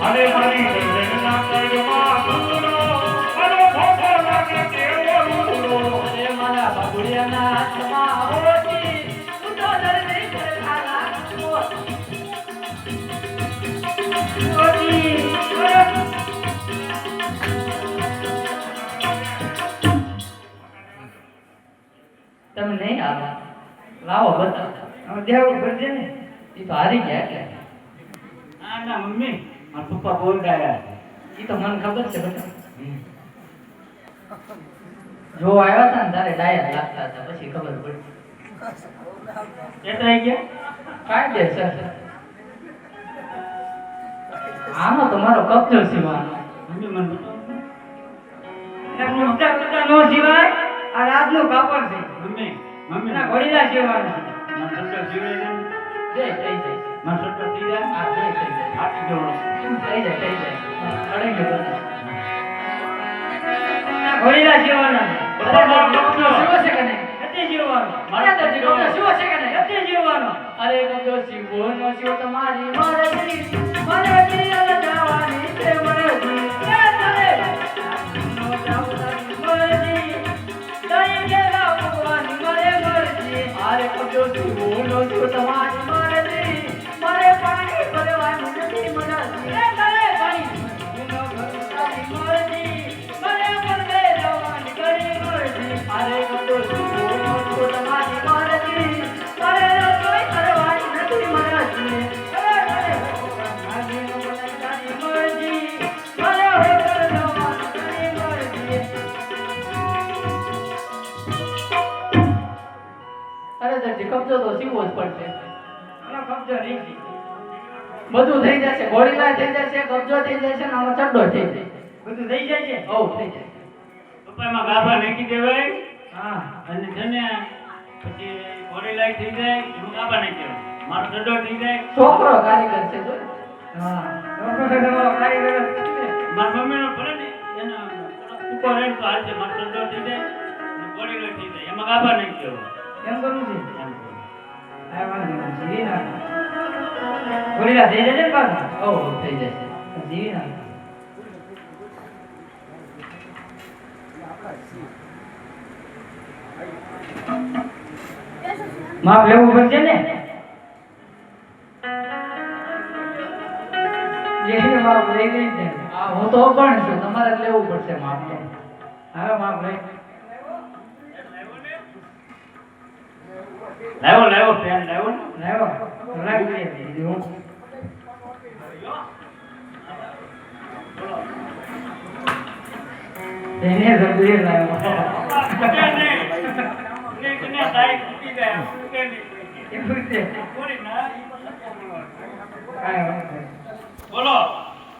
અરે મારી જગના કળમાં સુરો અરે ભોગો લાગે કેવો રૂડો અરે મારા બાબુડિયાના હાથમાં હોતી તું તો દર્દી ખાલા હોતી તમે નહીં આવો લાવો બતાવો દેવું પડશે ને એ તો હારી ગયા એટલે ના મમ્મી મારા પપ્પા બોલ ગયા એ તો મને ખબર છે બેટા જો આવ્યા હતા ને તારે ડાયા લાગતા હતા પછી ખબર પડી કેટલા ગયા કાયદેસર આનો તમારો કબજો સીવાનો મમ્મી મને બતાવો નો સિવાય આ રાતનું કાપડ છે મમ્મી મમ્મી ના ઘોડીલા સીવાના મને સટ્ટા જીવે છે જે થઈ જાય મને સટ્ટા થઈ જાય આ જે થઈ જાય આટી જવાનો થઈ જાય અડે ગયો ઘોડીલા સીવાના શિવો છે કે નહીં કતે જીવવાનો મારા તો શિવો છે કે નહીં કતે જીવવાનો અરે કબજો શિવો નો શિવો તમારી મરજી જવાની છે મરજી નો જાવવાની મરજી તઈ ગેલા ભગવાન મરે મરજી અરે કબજો શિવો નો શિવો તમારી મરજી મારે પાણી ભરવાનું નથી મરજી તારે પાણી નો ભરવાની મરજી મને પરદે જવાની કરી મરજી અરે કબજો શિવો નો શિવો તમારી મરજી મારે રસોઈ કરવાની નથી મરજી કબજો તો સીવો જ પડશે કબજો નહીં બધું થઈ જશે ઘોડીલા થઈ જશે કબજો થઈ જશે ને આનો ચડ્ડો થઈ જશે બધું થઈ જશે ઓ થઈ જશે પપ્પા માં ગાભા નાખી દેવાય હા અને જને પછી ઘોડીલાઈ થઈ જાય એમાં ગાભા નાખી દેવાય મારો સડો થઈ જાય છોકરો કારીગર છે જો હા છોકરો કારીગર મારા મમ્મી નો ભલે ને એનો ઉપર રહે તો હાલ છે મારો સડો થઈ જાય અને ઘોડીલાઈ થઈ જાય એમાં ગાભા નાખી દેવાય એમ કરવું છે એમ આ વાંધો નહીં જીવી ના ઘોડીલા થઈ જશે ને પાછું ઓ થઈ જશે જીવી ના માપ લેવું પડશે ને જેને માપ લઈ ગઈ છે આ હું તો પણ છું તમારે લેવું પડશે માપ તો હવે માપ લઈ લાવો પેન લાવો લાવો લાગી દીધી હું એને જલ્દી લાવો બોલો